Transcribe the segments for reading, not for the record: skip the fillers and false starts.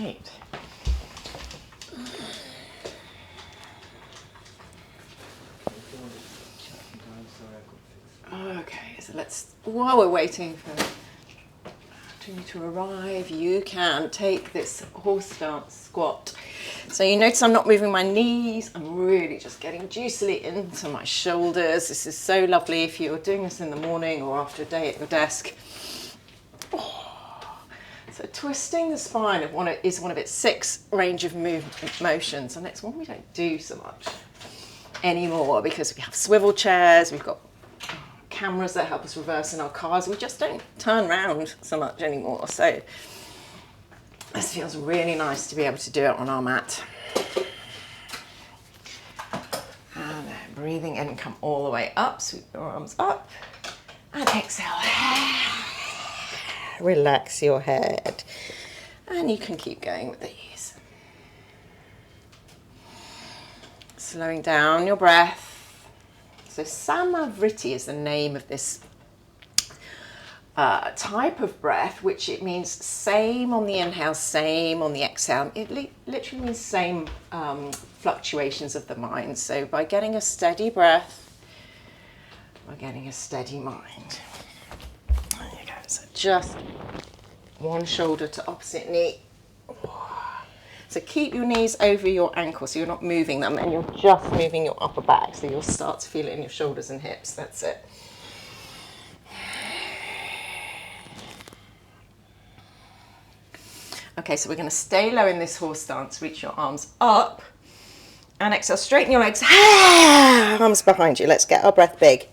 right. Okay, so let's, while we're waiting for Trinny to arrive, you can take this horse stance squat. So you notice I'm not moving my knees, I'm really just getting juicily into my shoulders. This is so lovely if you're doing this in the morning or after a day at your desk. So twisting the spine is one of its 6 range of motions, and it's one we don't do so much anymore because we have swivel chairs, we've got cameras that help us reverse in our cars. We just don't turn around so much anymore. So this feels really nice to be able to do it on our mat. And then breathing in, come all the way up, sweep your arms up, and exhale. Relax your head. And you can keep going with these. Slowing down your breath. So Samavriti is the name of this type of breath, which it means same on the inhale, same on the exhale. It literally means same fluctuations of the mind. So by getting a steady breath, we're getting a steady mind. There you go. So just one shoulder to opposite knee. So keep your knees over your ankles, so you're not moving them, and you're just moving your upper back, so you'll start to feel it in your shoulders and hips. That's it. Okay, so we're going to stay low in this horse stance, reach your arms up, and exhale, straighten your legs, arms behind you. Let's get our breath big.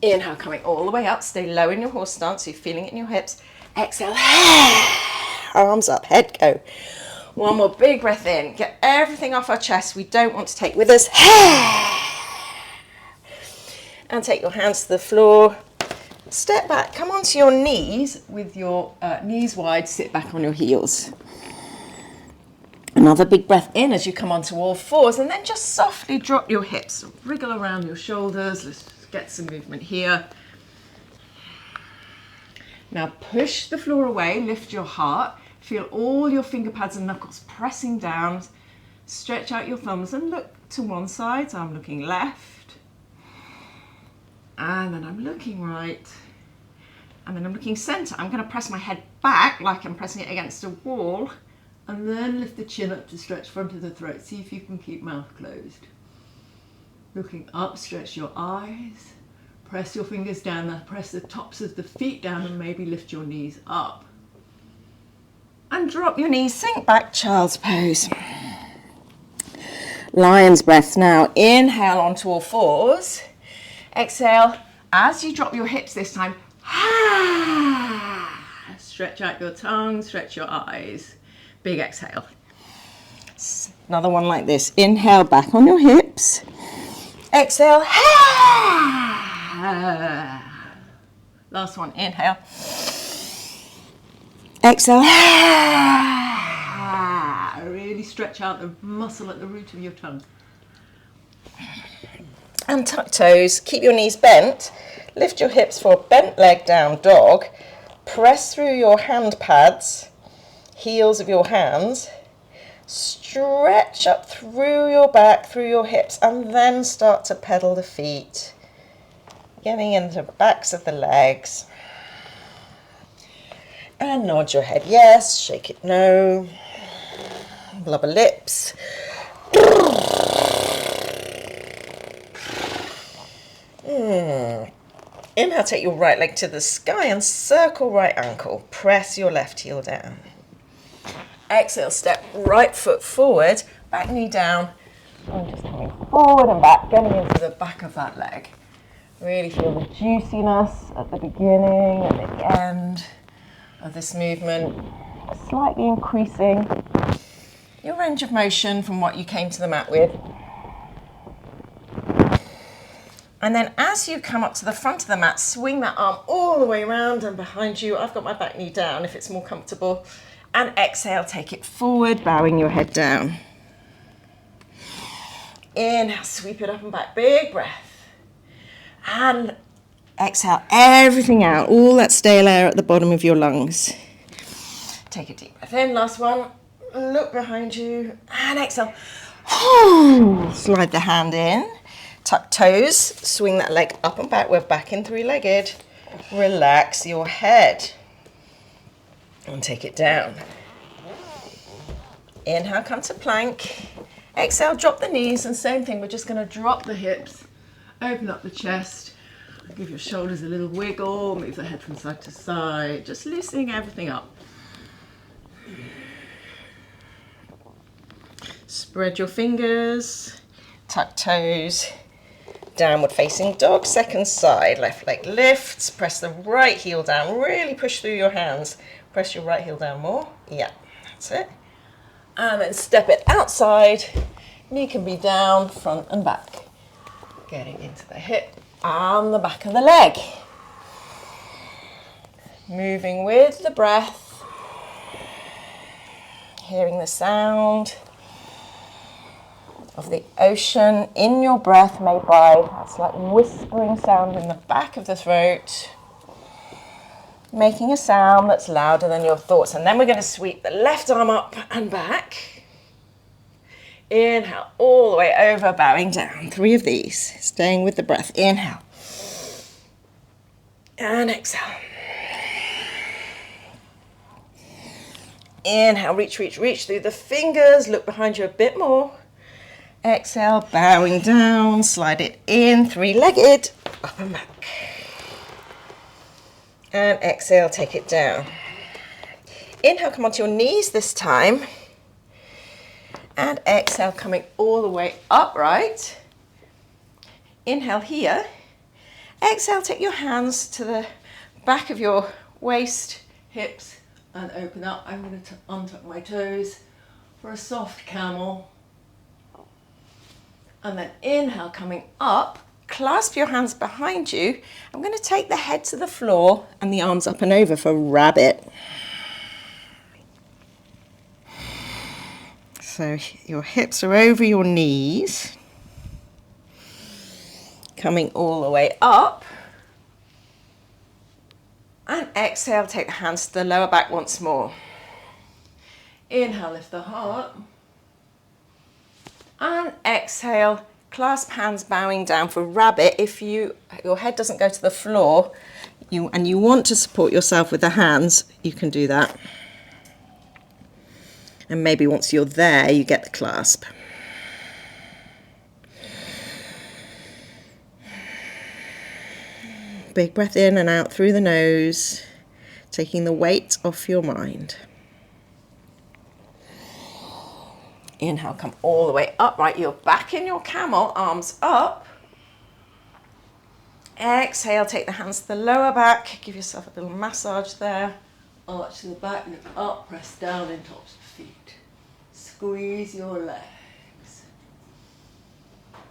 Inhale, coming all the way up, stay low in your horse stance, so you're feeling it in your hips. Exhale, arms up, head go. One more big breath in. Get everything off our chest we don't want to take with us. And take your hands to the floor. Step back. Come onto your knees with your knees wide. Sit back on your heels. Another big breath in as you come onto all fours. And then just softly drop your hips. Wriggle around your shoulders. Let's get some movement here. Now push the floor away. Lift your heart. Feel all your finger pads and knuckles pressing down. Stretch out your thumbs and look to one side. So I'm looking left. And then I'm looking right. And then I'm looking center. I'm going to press my head back like I'm pressing it against a wall. And then lift the chin up to stretch front of the throat. See if you can keep mouth closed. Looking up, stretch your eyes. Press your fingers down. Press the tops of the feet down and maybe lift your knees up. And drop your knees, sink back, child's pose. Lion's breath now. Inhale onto all fours. Exhale, as you drop your hips this time, stretch out your tongue, stretch your eyes. Big exhale. Another one like this. Inhale, back on your hips. Exhale. Last one, inhale. Exhale. Really stretch out the muscle at the root of your tongue. And tuck toes. Keep your knees bent. Lift your hips for a bent leg down dog. Press through your hand pads, heels of your hands. Stretch up through your back, through your hips, and then start to pedal the feet. Getting into the backs of the legs. And nod your head yes, shake it no. Blubber lips. Inhale, take your right leg to the sky and circle right ankle. Press your left heel down. Exhale, step right foot forward, back knee down. And just coming forward and back, getting into the back of that leg. Really feel the juiciness at the beginning and at the end of this movement, slightly increasing your range of motion from what you came to the mat with. And then as you come up to the front of the mat, swing that arm all the way around and behind you. I've got my back knee down if it's more comfortable. And exhale, take it forward, bowing your head down. Inhale, sweep it up and back, big breath. And exhale everything out, all that stale air at the bottom of your lungs. Take a deep breath breath in, last one. Look behind you and exhale. Slide the hand in, tuck toes, swing that leg up and back. We're back in three-legged. Relax your head and take it down. Inhale, come to plank. Exhale, drop the knees, and same thing, we're just going to drop the hips, open up the chest, give your shoulders a little wiggle, move the head from side to side, just loosening everything up. Spread your fingers, tuck toes, downward facing dog, second side, left leg lifts, press the right heel down, really push through your hands, press your right heel down more, yeah, that's it. And then step it outside, knee can be down, front and back. Getting into the hip and the back of the leg. Moving with the breath, hearing the sound of the ocean in your breath made by that slight whispering sound in the back of the throat. Making a sound that's louder than your thoughts. And then we're going to sweep the left arm up and back. Inhale all the way over, bowing down. 3 of these, staying with the breath. Inhale. And exhale. Inhale, reach, reach, reach through the fingers. Look behind you a bit more. Exhale, bowing down, slide it in, three-legged, up and back. And exhale, take it down. Inhale, come onto your knees this time. And exhale, coming all the way upright. Inhale here. Exhale, take your hands to the back of your waist, hips, and open up. I'm going to untuck my toes for a soft camel. And then inhale, coming up. Clasp your hands behind you. I'm going to take the head to the floor and the arms up and over for rabbit. So your hips are over your knees. Coming all the way up. And exhale, take the hands to the lower back once more. Inhale, lift the heart. And exhale, clasp hands bowing down for rabbit. If your head doesn't go to the floor and you want to support yourself with the hands, you can do that. And maybe once you're there, you get the clasp. Big breath in and out through the nose, taking the weight off your mind. Inhale, come all the way upright. You're back in your camel, arms up. Exhale, take the hands to the lower back. Give yourself a little massage there. Arch to the back, look up, press down in tops of feet. Squeeze your legs.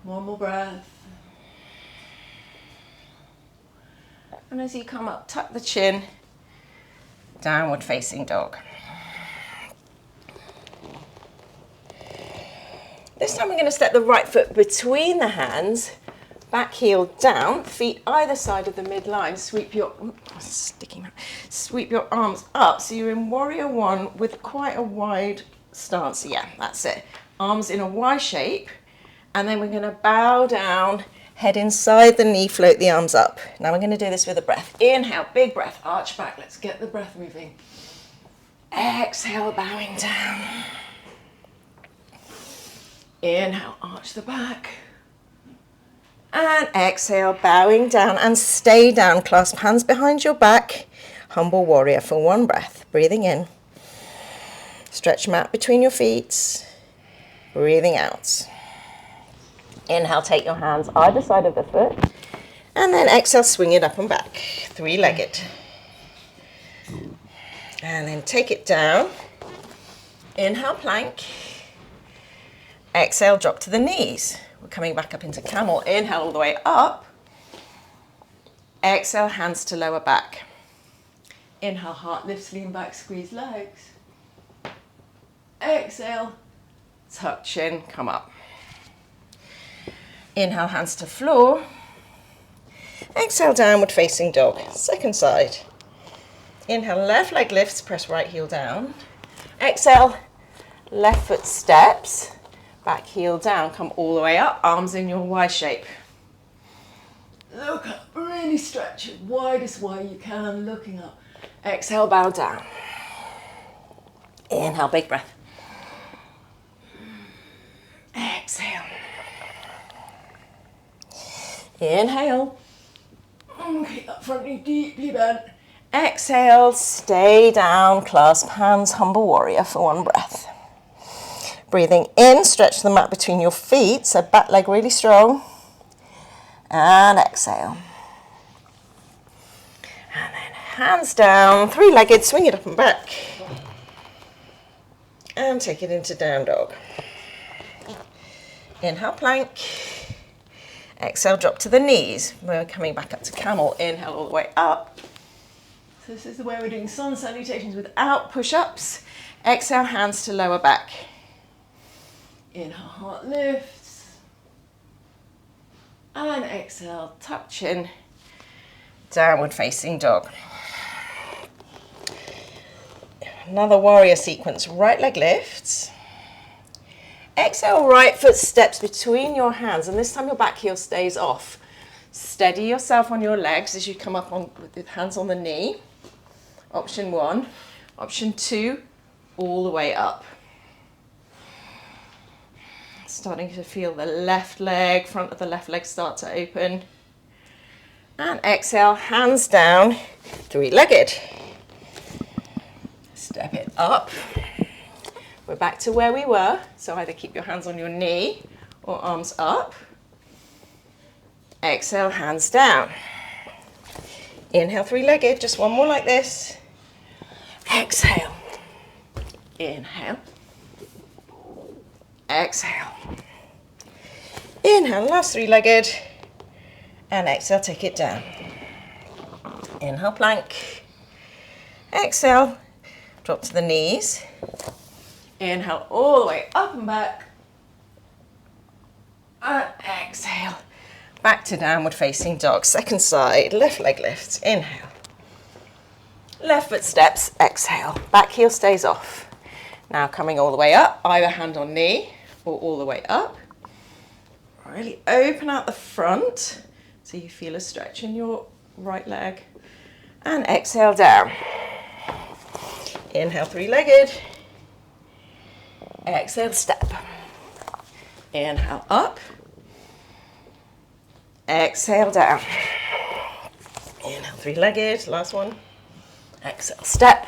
One more breath. And as you come up, tuck the chin. Downward facing dog. This time we're going to step the right foot between the hands, back heel down, feet either side of the midline. Sweep your arms up so you're in warrior one with quite a wide stance. Yeah, that's it. Arms in a Y shape, and then we're going to bow down, head inside the knee, float the arms up. Now we're going to do this with a breath. Inhale, big breath, arch back. Let's get the breath moving. Exhale, bowing down. Inhale, arch the back. And exhale, bowing down and stay down. Clasp hands behind your back. Humble warrior for one breath. Breathing in. Stretch mat between your feet. Breathing out. Inhale, take your hands either side of the foot. And then exhale, swing it up and back. Three-legged. And then take it down. Inhale, plank. Exhale, drop to the knees. We're coming back up into camel. Inhale all the way up. Exhale, hands to lower back. Inhale, heart lifts, lean back, squeeze legs. Exhale, tuck chin, come up. Inhale, hands to floor. Exhale, downward facing dog. Second side. Inhale, left leg lifts, press right heel down. Exhale, left foot steps, back heel down, come all the way up, arms in your Y shape. Look up, really stretch it widest way you can, looking up. Exhale, bow down. Inhale, big breath. Exhale. Inhale. Keep that front knee deeply bent. Exhale, stay down, clasp hands, humble warrior for one breath. Breathing in, stretch the mat between your feet, so back leg really strong. And exhale. And then hands down, three-legged, swing it up and back. And take it into down dog. Inhale, plank. Exhale, drop to the knees. We're coming back up to camel. Inhale all the way up. So this is the way we're doing sun salutations without push-ups. Exhale, hands to lower back. Inhale, heart lifts. And exhale, tuck chin. Downward facing dog. Another warrior sequence. Right leg lifts. Exhale, right foot steps between your hands, and this time your back heel stays off. Steady yourself on your legs as you come up on with the hands on the knee. Option one. Option two, all the way up. Starting to feel the left leg, front of the left leg start to open. And exhale, hands down, three-legged. Step it up. We're back to where we were, so either keep your hands on your knee or arms up. Exhale, hands down. Inhale, three-legged, just one more like this. Exhale. Inhale. Exhale. Inhale, last three-legged. And exhale, take it down. Inhale, plank. Exhale, drop to the knees. Inhale all the way up and back. And exhale. Back to downward facing dog. Second side, left leg lifts. Inhale. Left foot steps. Exhale. Back heel stays off. Now coming all the way up, either hand on knee or all the way up. Really open out the front so you feel a stretch in your right leg. And exhale down. Inhale, three-legged. Exhale, step. Inhale, up. Exhale, down. Inhale, three-legged. Last one. Exhale, step.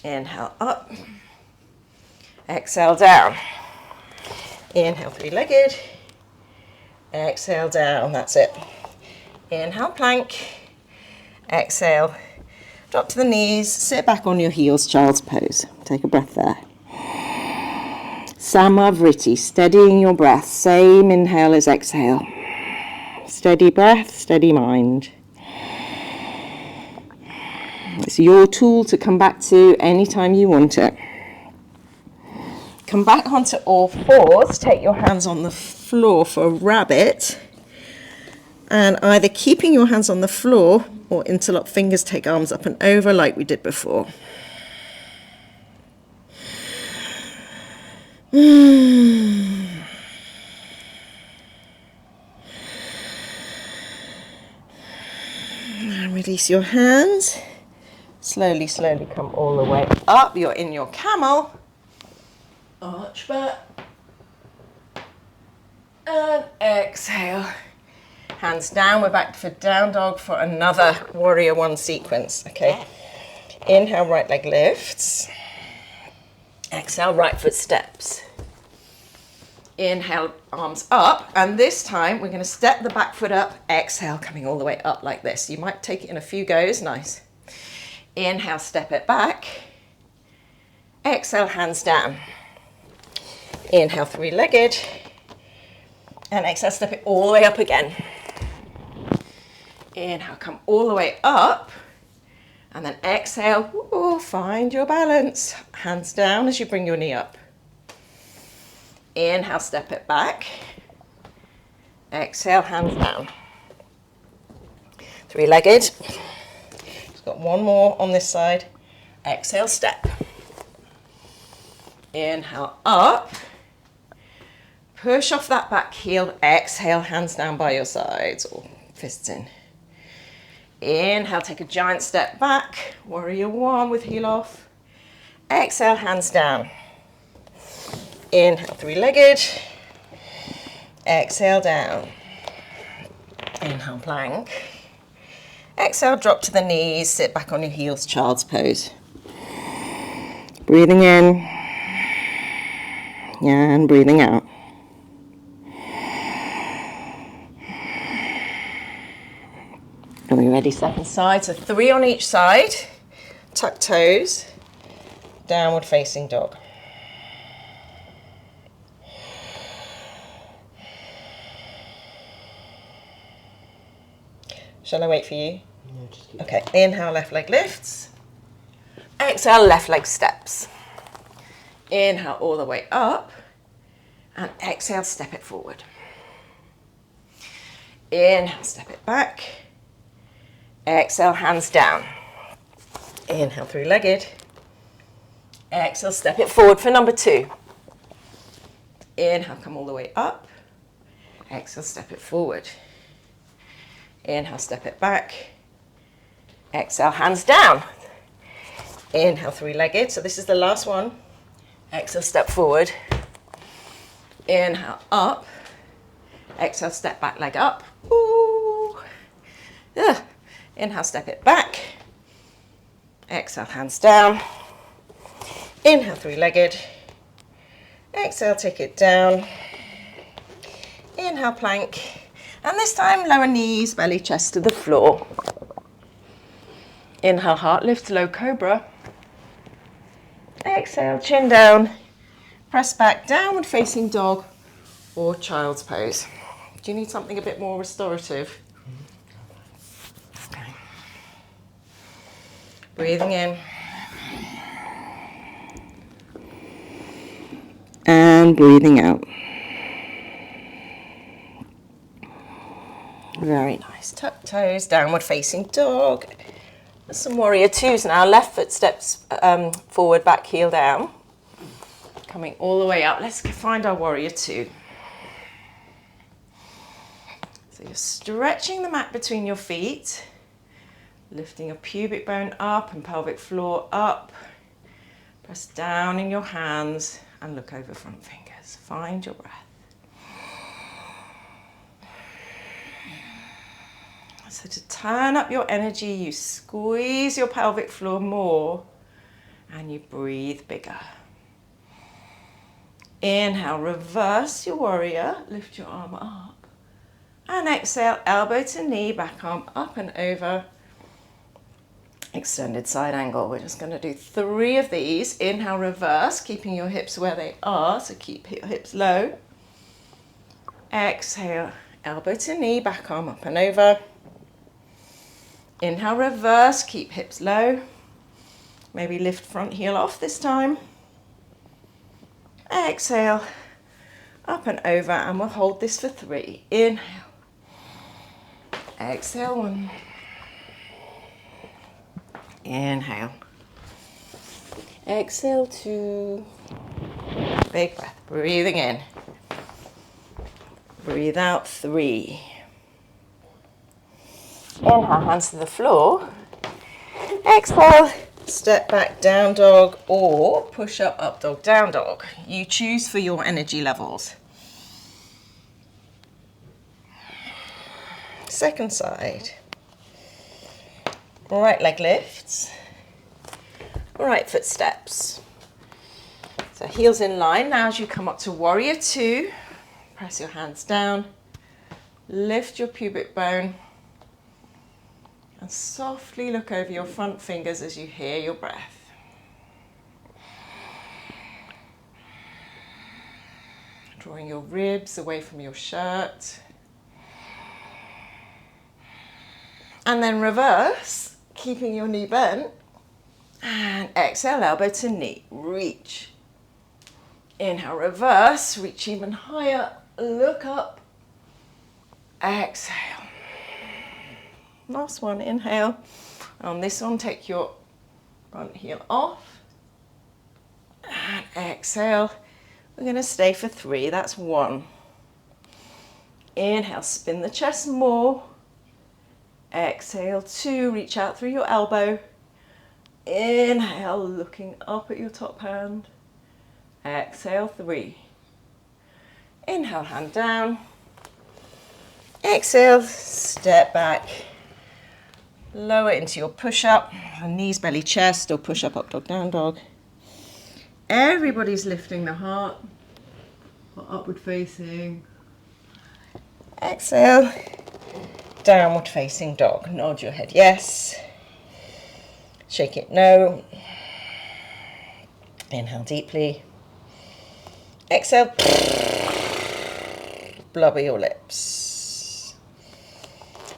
Inhale, up. Exhale, down. Inhale, three-legged. Exhale, down. That's it. Inhale, plank. Exhale. Drop to the knees. Sit back on your heels, child's pose. Take a breath there. Samavriti, steadying your breath. Same inhale as exhale. Steady breath, steady mind. It's your tool to come back to anytime you want it. Come back onto all fours. Take your hands on the floor for a rabbit. And either keeping your hands on the floor or interlock fingers, take arms up and over like we did before. And release your hands. Slowly, slowly come all the way up. You're in your camel. Arch back. And exhale. Hands down. We're back for down dog for another warrior one sequence. Okay. Inhale, right leg lifts. Exhale, right foot steps. Inhale, arms up, and this time we're going to step the back foot up. Exhale, coming all the way up like this. You might take it in a few goes. Nice. Inhale, step it back. Exhale, hands down. Inhale, three-legged. And exhale, step it all the way up again. Inhale, come all the way up. And then exhale, ooh, find your balance. Hands down as you bring your knee up. Inhale, step it back. Exhale, hands down. Three-legged. Just got one more on this side. Exhale, step. Inhale, up. Push off that back heel. Exhale, hands down by your sides or fists in. Inhale, take a giant step back. Warrior one with heel off. Exhale, hands down. Inhale, three-legged. Exhale, down. Inhale, plank. Exhale, drop to the knees. Sit back on your heels, child's pose. Breathing in. And breathing out. Are we ready? Second side. So 3 on each side. Tuck toes. Downward facing dog. Shall I wait for you? No, just keep Okay, inhale, left leg lifts. Exhale, left leg steps. Inhale all the way up. And exhale, step it forward. Inhale, step it back. Exhale, hands down. Inhale, three-legged. Exhale, step it forward for number 2. Inhale, come all the way up. Exhale, step it forward. Inhale, step it back. Exhale, hands down. Inhale, three-legged. So this is the last one. Exhale, step forward. Inhale, up. Exhale, step back, leg up. Ooh. Ugh. Inhale, step it back. Exhale, hands down. Inhale, three-legged. Exhale, take it down. Inhale, plank. And this time, lower knees, belly, chest to the floor. Inhale, heart lift, low cobra. Exhale, chin down. Press back, downward facing dog or child's pose. Do you need something a bit more restorative? Okay. Breathing in. And breathing out. Very nice. Tuck toes, downward facing dog. Some warrior twos now. Left foot steps forward, back heel down. Coming all the way up. Let's find our warrior two. So you're stretching the mat between your feet, lifting your pubic bone up and pelvic floor up. Press down in your hands and look over front fingers. Find your breath. So to turn up your energy, you squeeze your pelvic floor more and you breathe bigger. Inhale, reverse your warrior, lift your arm up. And exhale, elbow to knee, back arm up and over. Extended side angle. We're just going to do 3 of these. Inhale, reverse, keeping your hips where they are, so keep your hips low. Exhale, elbow to knee, back arm up and over. Inhale, reverse, keep hips low. Maybe lift front heel off this time. Exhale, up and over, and we'll hold this for 3. Inhale. Exhale, 1. Inhale. Exhale, 2. Big breath. Breathing in. Breathe out, 3. Inhale, hands to the floor. Exhale, step back, down dog, or push up dog, down dog. You choose for your energy levels. Second side. Right leg lifts. Right foot steps. So heels in line. Now as you come up to warrior 2, press your hands down. Lift your pubic bone. And softly look over your front fingers as you hear your breath. Drawing your ribs away from your shirt. And then reverse, keeping your knee bent. And exhale, elbow to knee, reach. Inhale, reverse, reach even higher, look up. Exhale. Last one, inhale. On this one, take your front heel off. And exhale. We're going to stay for 3. That's 1. Inhale, spin the chest more. Exhale, 2. Reach out through your elbow. Inhale, looking up at your top hand. Exhale, 3. Inhale, hand down. Exhale, step back. Lower into your push-up, knees, belly, chest, or push-up, up dog, down dog. Everybody's lifting the heart, or upward facing. Exhale, downward facing dog. Nod your head yes. Shake it no. Inhale deeply. Exhale, blubber your lips.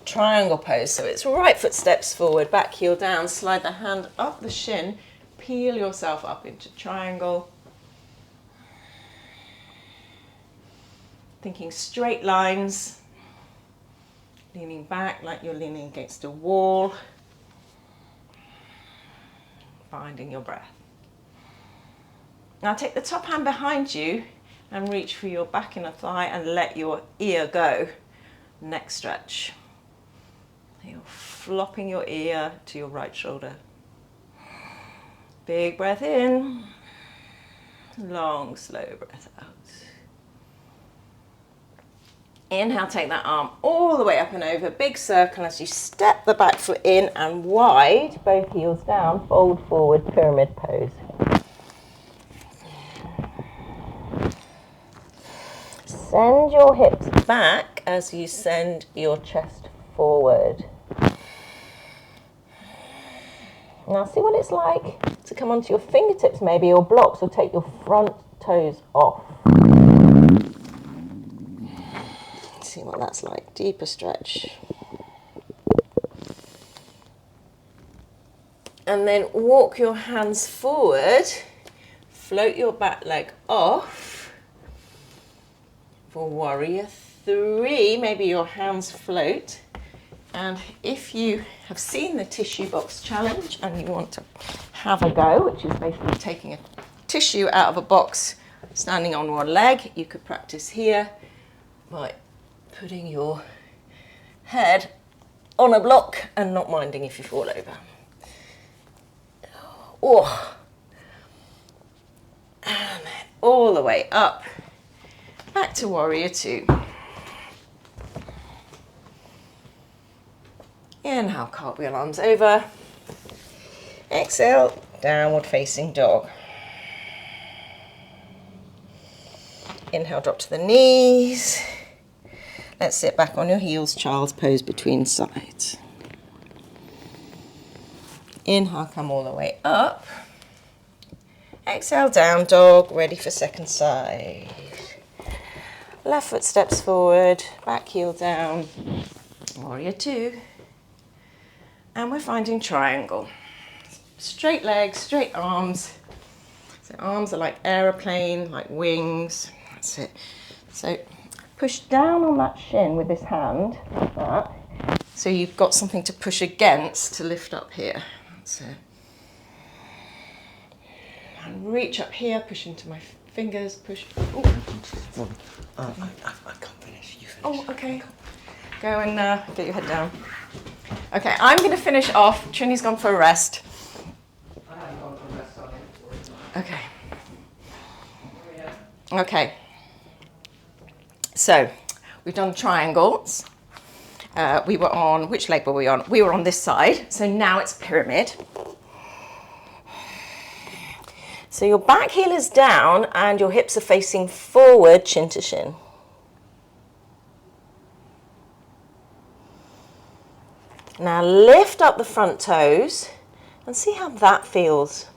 Triangle pose, so it's right foot steps forward, back heel down, slide the hand up the shin, peel yourself up into triangle. Thinking straight lines, leaning back like you're leaning against a wall, finding your breath. Now take the top hand behind you and reach for your back inner thigh and let your ear go. Neck stretch. You're flopping your ear to your right shoulder. Big breath in, long, slow breath out. Inhale, take that arm all the way up and over, big circle as you step the back foot in and wide, both heels down, fold forward, pyramid pose. Send your hips back as you send your chest forward. Now see what it's like to come onto your fingertips maybe, or blocks, or take your front toes off. See what that's like, deeper stretch. And then walk your hands forward, float your back leg off. For warrior 3, maybe your hands float. And if you have seen the tissue box challenge and you want to have a go, which is basically taking a tissue out of a box, standing on one leg, you could practice here by putting your head on a block and not minding if you fall over. Oh. And then all the way up, back to warrior 2. Inhale, cartwheel arms over. Exhale, downward facing dog. Inhale, drop to the knees. Let's sit back on your heels, child's pose between sides. Inhale, come all the way up. Exhale, down dog, ready for second side. Left foot steps forward, back heel down, warrior 2. And we're finding triangle. Straight legs, straight arms. So arms are like aeroplane, like wings. That's it. So push down on that shin with this hand, like that. So you've got something to push against to lift up here. That's it. And reach up here, push into my fingers, push. Oh, I can't finish. You finish. Oh, okay. Go and get your head down. Okay, I'm going to finish off. Trinny's gone for a rest. I haven't gone for a rest, so I Okay. Okay. So, we've done triangles. We were on, which leg were we on? We were on this side. So now it's pyramid. So your back heel is down and your hips are facing forward, chin to shin. Now lift up the front toes and see how that feels.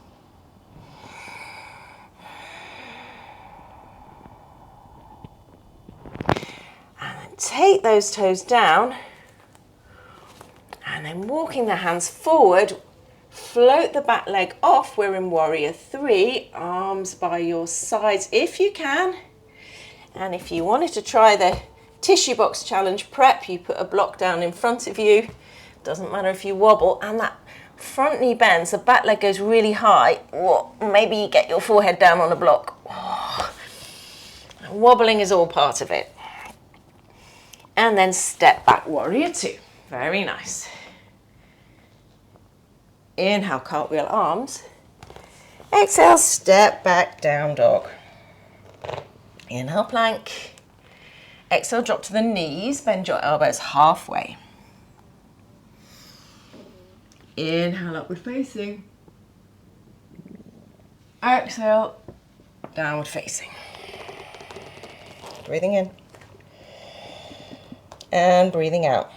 And then take those toes down and then walking the hands forward, float the back leg off. We're in warrior 3, arms by your sides if you can. And if you wanted to try the tissue box challenge prep, you put a block down in front of you. Doesn't matter if you wobble, and that front knee bends, the back leg goes really high. Maybe you get your forehead down on a block. Wobbling is all part of it. And then step back, warrior two. Very nice. Inhale, cartwheel arms. Exhale, step back, down dog. Inhale, plank. Exhale, drop to the knees, bend your elbows halfway. Inhale, upward facing. Exhale, downward facing. Breathing in. And breathing out.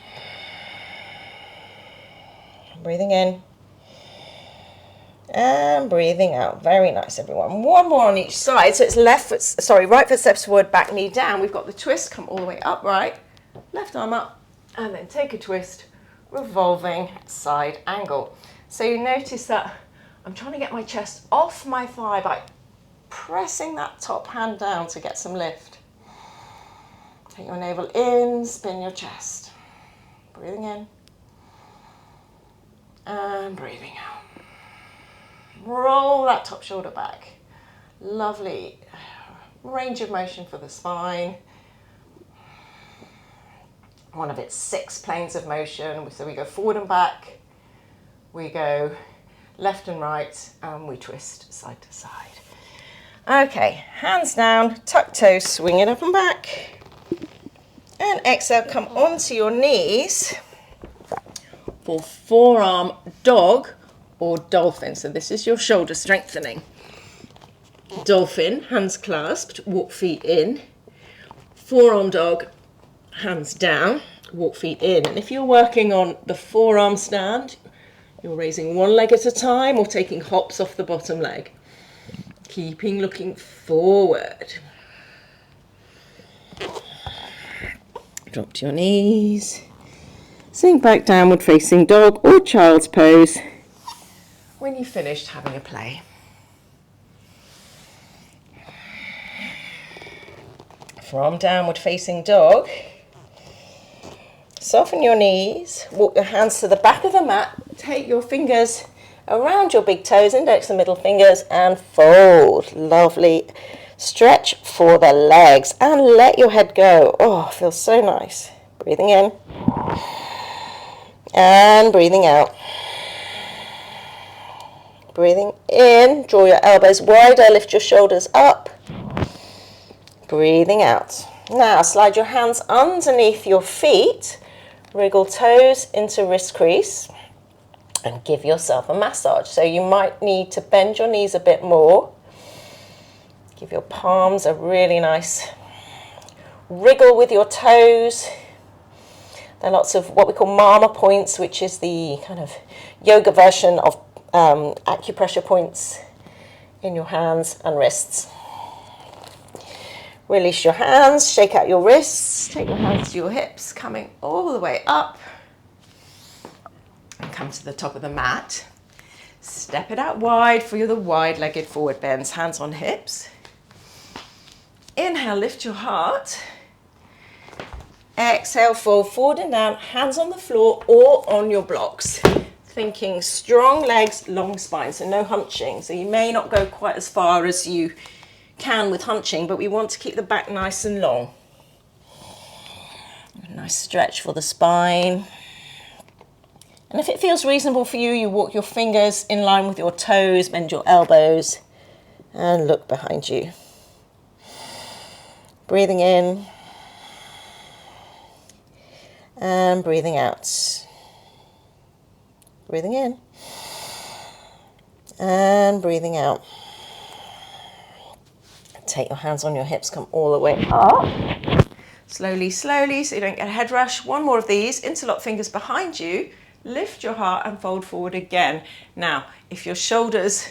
Breathing in. And breathing out. Very nice, everyone. One more on each side. So it's right foot steps forward, back knee down. We've got the twist, come all the way upright. Left arm up, and then take a twist, revolving side angle. So you notice that I'm trying to get my chest off my thigh by pressing that top hand down to get some lift. Take your navel in, spin your chest. Breathing in. And breathing out. Roll that top shoulder back. Lovely range of motion for the spine. One of its 6 planes of motion. So we go forward and back. We go left and right, and we twist side to side. Okay, hands down, tuck toes, swing it up and back. And exhale, come onto your knees for forearm dog or dolphin. So this is your shoulder strengthening. Dolphin, hands clasped, walk feet in. Forearm dog, hands down, walk feet in. And if you're working on the forearm stand, you're raising one leg at a time or taking hops off the bottom leg. Keeping looking forward. Drop to your knees. Sink back, downward facing dog or child's pose when you've finished having a play. From downward facing dog, soften your knees, walk your hands to the back of the mat, take your fingers around your big toes, index and middle fingers, and fold. Lovely. Stretch for the legs and let your head go. Oh, feels so nice. Breathing in and breathing out. Breathing in, draw your elbows wider, lift your shoulders up. Breathing out. Now slide your hands underneath your feet, wriggle toes into wrist crease, and give yourself a massage. So you might need to bend your knees a bit more. Give your palms a really nice wriggle with your toes. There are lots of what we call mama points, which is the kind of yoga version of acupressure points in your hands and wrists. Release your hands, shake out your wrists, take your hands to your hips, coming all the way up. And come to the top of the mat. Step it out wide for the wide-legged forward bends, hands on hips. Inhale, lift your heart. Exhale, fold forward and down, hands on the floor or on your blocks. Thinking strong legs, long spine, so no hunching. So you may not go quite as far as you can with hunching, but we want to keep the back nice and long. A nice stretch for the spine. And if it feels reasonable for you, you walk your fingers in line with your toes, bend your elbows, and look behind you. Breathing in and breathing out. Breathing in and breathing out. Take your hands on your hips, come all the way up. Slowly, slowly, so you don't get a head rush. One more of these, interlock fingers behind you, lift your heart and fold forward again. Now, if your shoulders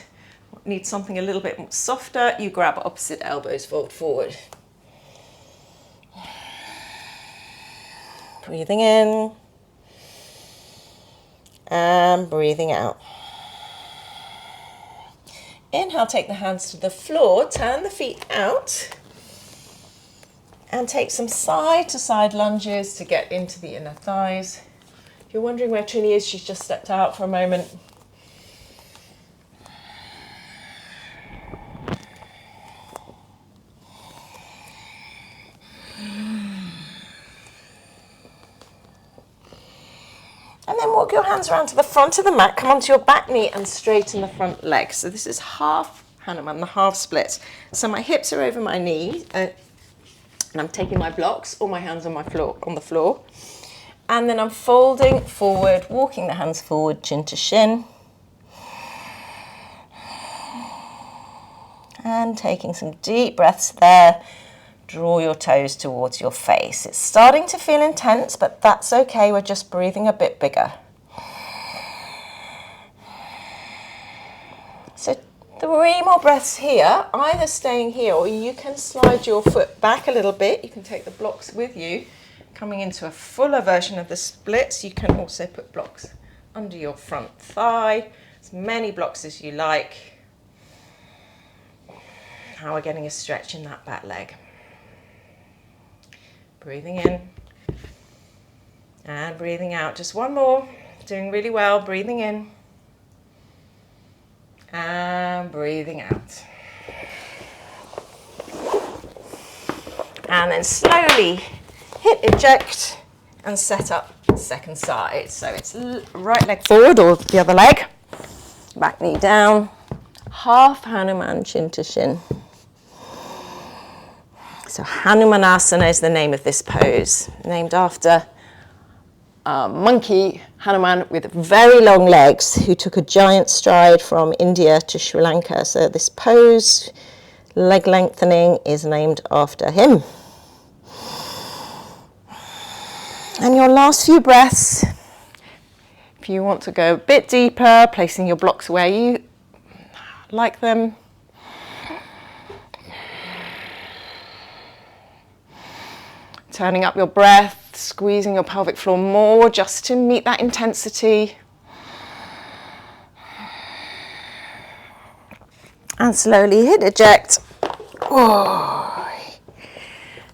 need something a little bit softer, you grab opposite elbows, fold forward. Breathing in and breathing out. Inhale, take the hands to the floor, turn the feet out, and take some side-to-side lunges to get into the inner thighs. If you're wondering where Trinny is, she's just stepped out for a moment. your hands around to the front of the mat, come onto your back knee and straighten the front leg. So this is half Hanuman, the half splits. So my hips are over my knee, and I'm taking my blocks, all my hands on the floor. And then I'm folding forward, walking the hands forward, chin to shin. And taking some deep breaths there. Draw your toes towards your face. It's starting to feel intense, but that's okay. We're just breathing a bit bigger. So 3 more breaths here, either staying here or you can slide your foot back a little bit. You can take the blocks with you. Coming into a fuller version of the splits, you can also put blocks under your front thigh, as many blocks as you like. Now we're getting a stretch in that back leg. Breathing in and breathing out. Just one more. Doing really well. Breathing in and breathing out. And then slowly hit eject and set up second side. So it's right leg forward or the other leg. Back knee down. Half Hanuman, chin to shin. So Hanumanasana is the name of this pose, named after a monkey, Hanuman, with very long legs, who took a giant stride from India to Sri Lanka. So this pose, leg lengthening, is named after him. And your last few breaths, if you want to go a bit deeper, placing your blocks where you like them. Turning up your breath, squeezing your pelvic floor more just to meet that intensity. And slowly hit eject.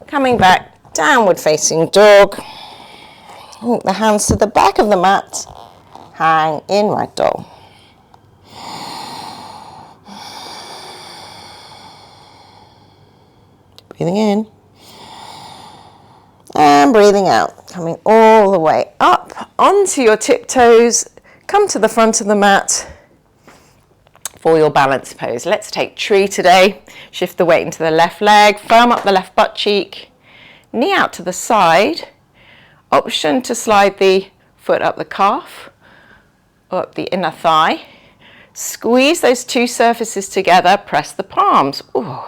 Coming back, downward facing dog. Walk the hands to the back of the mat. Hang in ragdoll. Breathing in. And breathing out. Coming all the way up onto your tiptoes. Come to the front of the mat for your balance pose. Let's take tree today. Shift the weight into the left leg. Firm up the left butt cheek. Knee out to the side. Option to slide the foot up the calf or up the inner thigh. Squeeze those two surfaces together, press the palms. Ooh.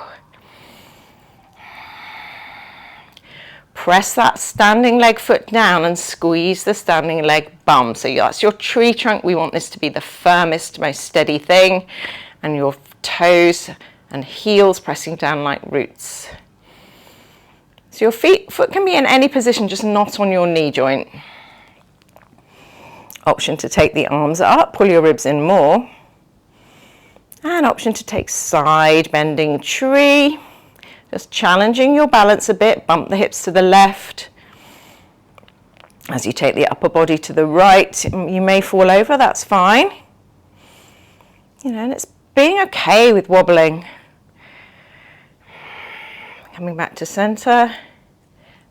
Press that standing leg foot down and squeeze the standing leg bum. So that's your tree trunk. We want this to be the firmest, most steady thing. And your toes and heels pressing down like roots. So your foot can be in any position, just not on your knee joint. Option to take the arms up, pull your ribs in more. And option to take side bending tree. Just challenging your balance a bit, bump the hips to the left. As you take the upper body to the right, you may fall over, that's fine. You know, and it's being okay with wobbling. Coming back to center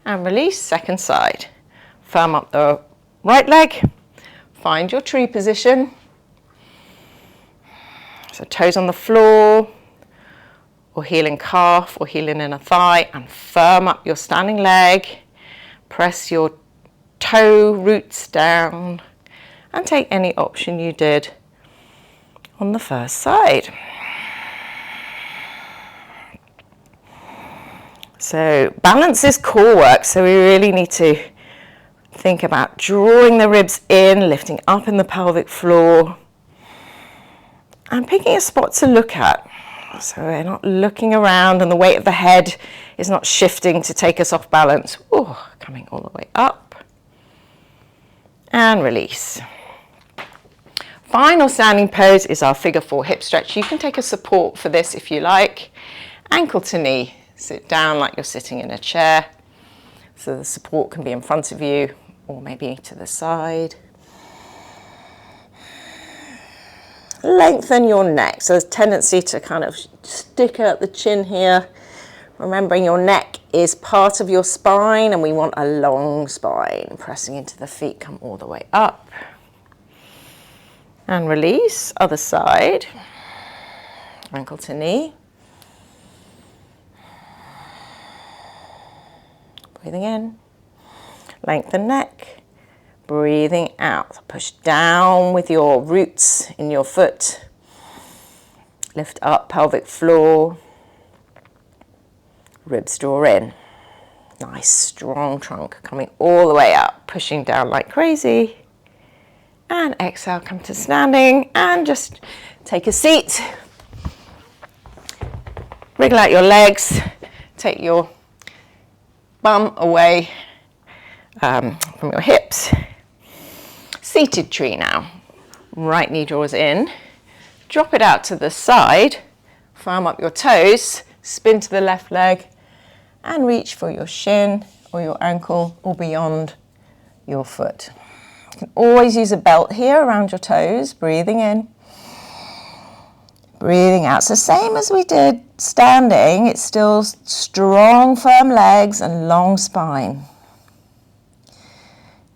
and release, second side. Firm up the right leg, find your tree position. So toes on the floor, or heel in calf, or heel in inner thigh, and firm up your standing leg. Press your toe roots down, and take any option you did on the first side. So balance is core work, so we really need to think about drawing the ribs in, lifting up in the pelvic floor, and picking a spot to look at. So we're not looking around and the weight of the head is not shifting to take us off balance. Ooh, coming all the way up. And release. Final standing pose is our figure 4 hip stretch. You can take a support for this if you like. Ankle to knee. Sit down like you're sitting in a chair. So the support can be in front of you or maybe to the side. Lengthen your neck. So there's a tendency to kind of stick out the chin here. Remembering your neck is part of your spine and we want a long spine. Pressing into the feet, come all the way up. And release, other side. Ankle to knee. Breathing in. Lengthen neck. Breathing out. Push down with your roots in your foot. Lift up pelvic floor. Ribs draw in. Nice strong trunk coming all the way up, pushing down like crazy. And exhale, come to standing and just take a seat. Wriggle out your legs. Take your bum away from your hips. Seated tree now. Right knee draws in. Drop it out to the side. Firm up your toes. Spin to the left leg. And reach for your shin or your ankle or beyond your foot. You can always use a belt here around your toes. Breathing in. Breathing out. So same as we did standing. It's still strong, firm legs and long spine.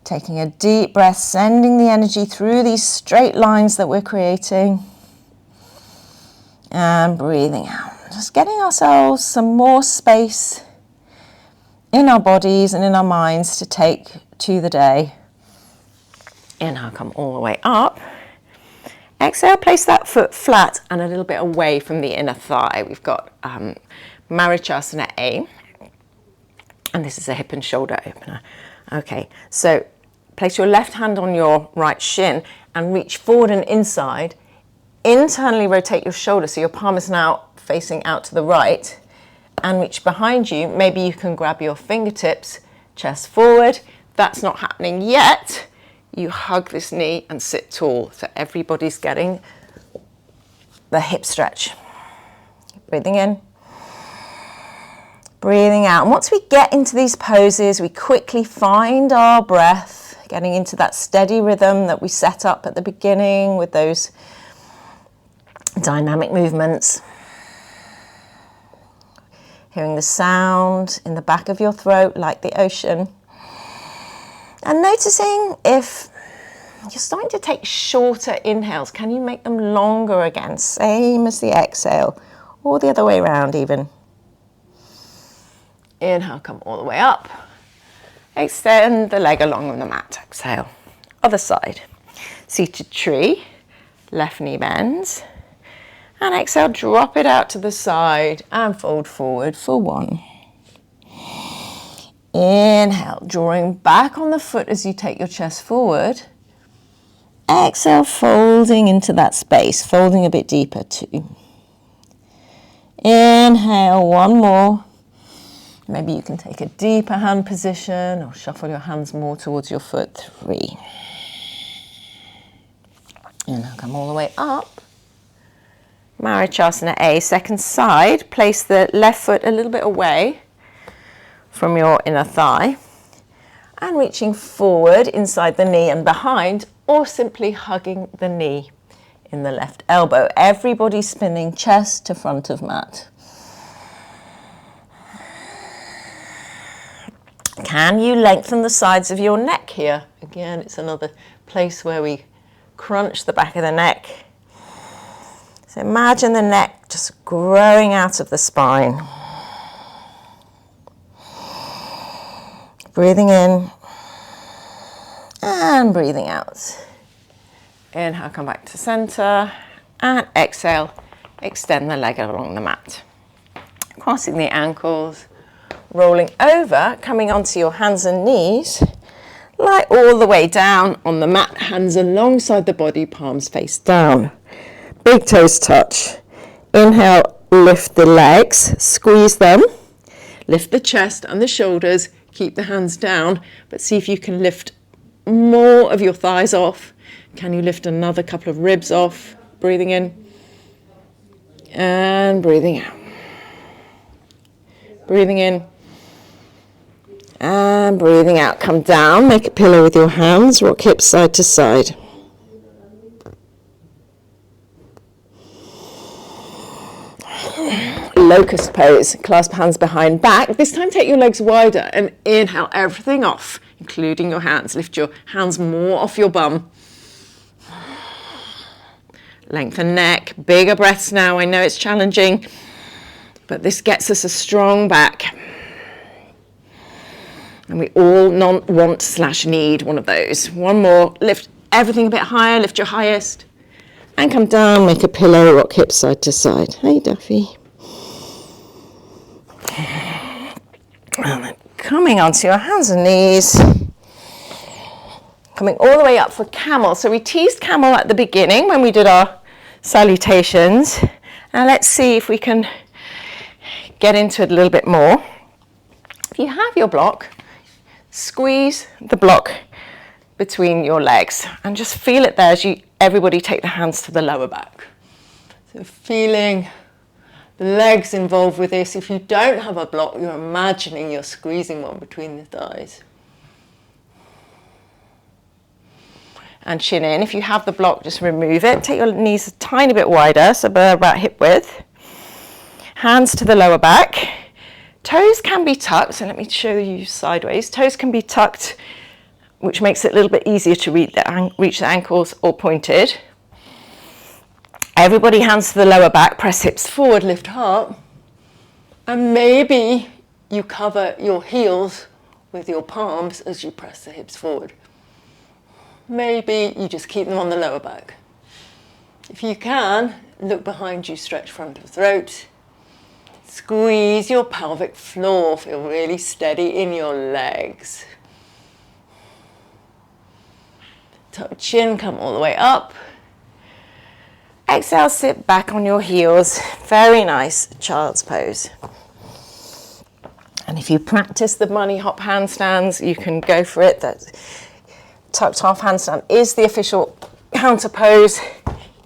Taking a deep breath, sending the energy through these straight lines that we're creating. And breathing out. Just getting ourselves some more space in our bodies and in our minds to take to the day. Inhale, come all the way up. Exhale, place that foot flat and a little bit away from the inner thigh. We've got Marichyasana A. And this is a hip and shoulder opener. Okay, so place your left hand on your right shin and reach forward and inside. Internally rotate your shoulder so your palm is now facing out to the right. And reach behind you. Maybe you can grab your fingertips, chest forward. That's not happening yet. You hug this knee and sit tall. So everybody's getting the hip stretch. Breathing in. Breathing out. And once we get into these poses, we quickly find our breath, getting into that steady rhythm that we set up at the beginning with those dynamic movements. Hearing the sound in the back of your throat like the ocean. And noticing if you're starting to take shorter inhales, can you make them longer again? Same as the exhale, or the other way around even. Inhale, come all the way up. Extend the leg along on the mat. Exhale. Other side. Seated tree. Left knee bends. And exhale, drop it out to the side and fold forward for one. Inhale, drawing back on the foot as you take your chest forward. Exhale, folding into that space, folding a bit deeper, 2. Inhale, one more. Maybe you can take a deeper hand position or shuffle your hands more towards your foot, 3. Inhale, come all the way up. Marichyasana A, second side. Place the left foot a little bit away from your inner thigh and reaching forward inside the knee and behind, or simply hugging the knee in the left elbow. Everybody spinning chest to front of mat. Can you lengthen the sides of your neck here? Again, it's another place where we crunch the back of the neck. So imagine the neck just growing out of the spine. Breathing in and breathing out. Inhale, come back to center, and exhale, extend the leg along the mat. Crossing the ankles, rolling over, coming onto your hands and knees, lie all the way down on the mat, hands alongside the body, palms face down. Big toes touch. Inhale, lift the legs, squeeze them, lift the chest and the shoulders, keep the hands down, but see if you can lift more of your thighs off. Can you lift another couple of ribs off? Breathing in and breathing out. Breathing in and breathing out. Come down, make a pillow with your hands, rock hips side to side. Locust pose, clasp hands behind back. This time take your legs wider and inhale everything off, including your hands. Lift your hands more off your bum. Lengthen neck, bigger breaths now. I know it's challenging, but this gets us a strong back. And we all want/need one of those. One more, lift everything a bit higher, lift your highest. And come down, make a pillow, rock hips side to side. Hey, Duffy. And then coming onto your hands and knees. Coming all the way up for camel. So we teased camel at the beginning when we did our salutations. Now let's see if we can get into it a little bit more. If you have your block, squeeze the block between your legs and just feel it there as everybody take the hands to the lower back. So feeling the legs involved with this. If you don't have a block, you're imagining you're squeezing one between the thighs. And chin in. If you have the block, just remove it. Take your knees a tiny bit wider, so about hip width. Hands to the lower back. Toes can be tucked, so let me show you sideways. Toes can be tucked, which makes it a little bit easier to reach the ankles, or pointed. Everybody hands to the lower back, press hips forward, lift heart. And maybe you cover your heels with your palms as you press the hips forward. Maybe you just keep them on the lower back. If you can, look behind you, stretch front of throat. Squeeze your pelvic floor, feel really steady in your legs. Tuck chin, come all the way up. Exhale, sit back on your heels. Very nice child's pose. And if you practice the bunny hop handstands, you can go for it. That tucked half handstand is the official counter pose.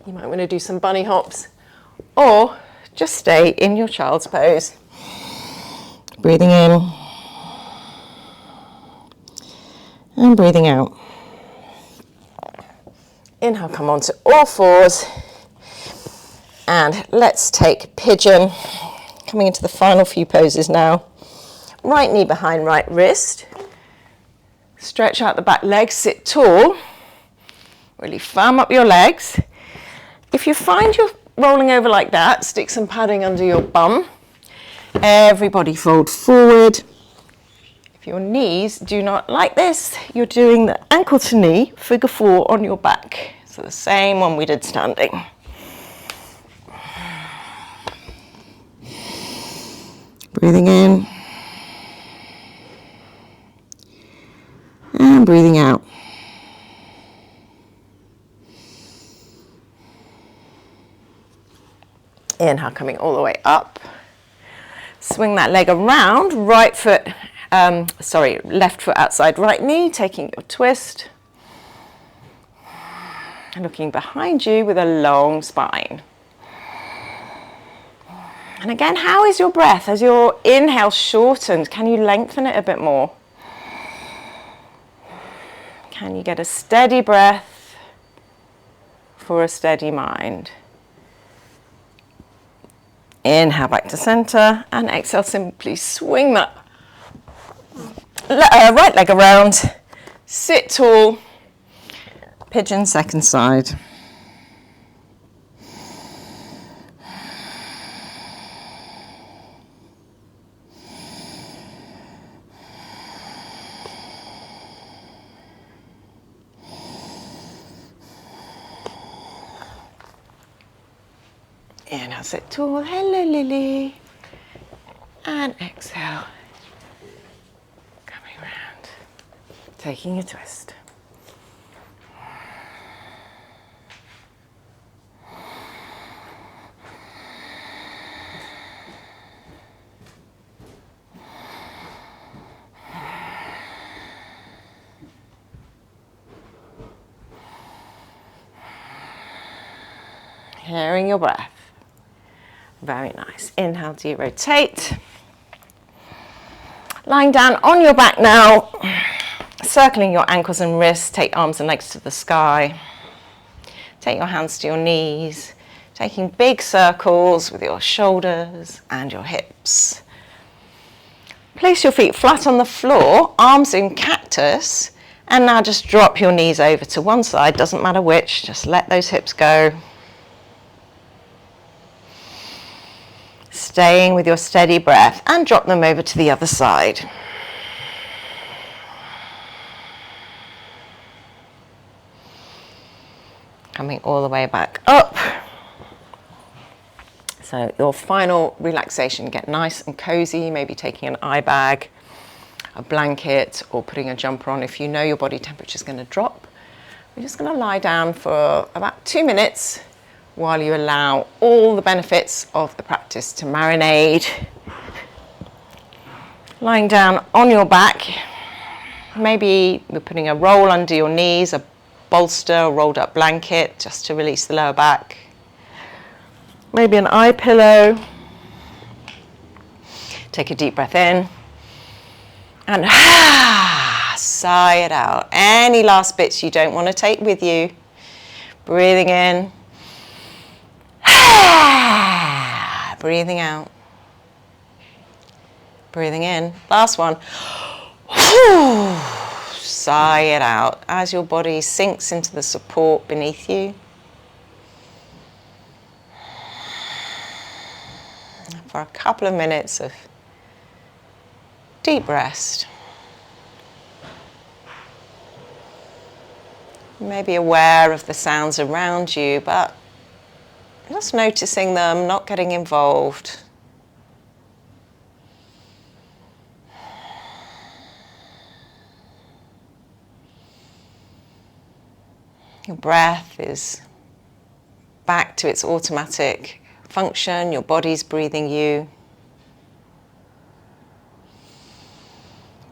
You might want to do some bunny hops, or just stay in your child's pose. Breathing in and breathing out. Inhale, come onto all fours. And let's take pigeon. Coming into the final few poses now. Right knee behind right wrist. Stretch out the back leg, sit tall. Really firm up your legs. If you find you're rolling over like that, stick some padding under your bum. Everybody fold forward. If your knees do not like this, you're doing the ankle to knee, figure four on your back. So the same one we did standing. Breathing in. And breathing out. Inhale, coming all the way up. Swing that leg around, left foot outside right knee, taking your twist. And looking behind you with a long spine. And again, how is your breath? As your inhale shortened, can you lengthen it a bit more? Can you get a steady breath for a steady mind? Inhale back to center, and exhale, simply swing that right leg around, sit tall, pigeon second side. Inhale, sit tall, hello Lily, and exhale, coming round, taking a twist. Hearing your breath. Very nice. Inhale, do you rotate? Lying down on your back now, circling your ankles and wrists, take arms and legs to the sky. Take your hands to your knees, taking big circles with your shoulders and your hips. Place your feet flat on the floor, arms in cactus, and now just drop your knees over to one side, doesn't matter which, just let those hips go. staying with your steady breath, and drop them over to the other side. Coming all the way back up. So your final relaxation, get nice and cozy, maybe taking an eye bag, a blanket, or putting a jumper on if you know your body temperature is going to drop. We're just going to lie down for about 2 minutes while you allow all the benefits of the practice to marinate. Lying down on your back, maybe you're putting a roll under your knees, a bolster, a rolled up blanket just to release the lower back. Maybe an eye pillow. Take a deep breath in and sigh it out. Any last bits you don't want to take with you. Breathing in. Breathing out. Breathing in. Last one. Sigh it out as your body sinks into the support beneath you. For a couple of minutes of deep rest. You may be aware of the sounds around you, but just noticing them, not getting involved. Your breath is back to its automatic function, your body's breathing you.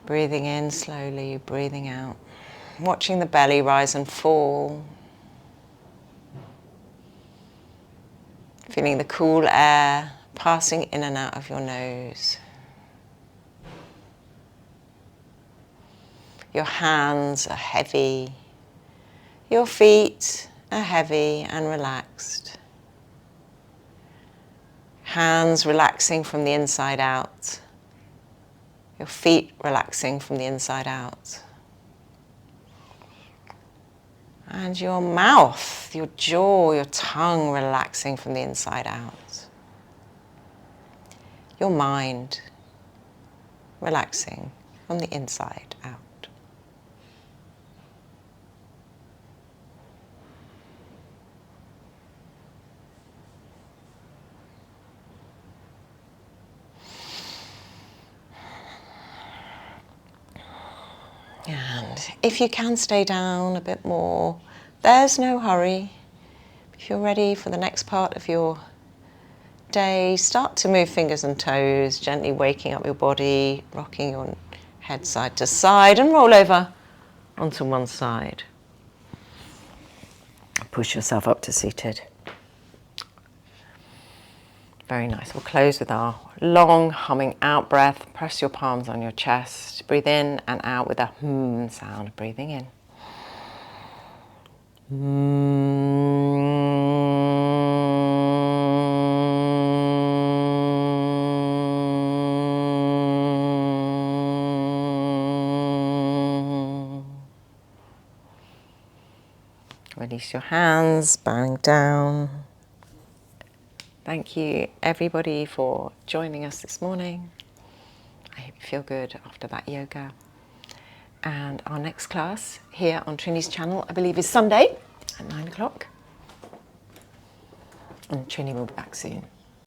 Breathing in slowly, breathing out. Watching the belly rise and fall. Feeling the cool air passing in and out of your nose. Your hands are heavy. Your feet are heavy and relaxed. Hands relaxing from the inside out. Your feet relaxing from the inside out. And your mouth, your jaw, your tongue relaxing from the inside out. Your mind relaxing from the inside out. And if you can stay down a bit more, there's no hurry. If you're ready for the next part of your day, start to move fingers and toes, gently waking up your body, rocking your head side to side, and roll over onto one side. Push yourself up to seated. Very nice. We'll close with our long humming out breath. Press your palms on your chest. Breathe in and out with a sound. Breathing in. Release your hands, bowing down. Thank you, everybody, for joining us this morning. I hope you feel good after that yoga. And our next class here on Trinny's channel, I believe, is Sunday at 9 o'clock. And Trinny will be back soon.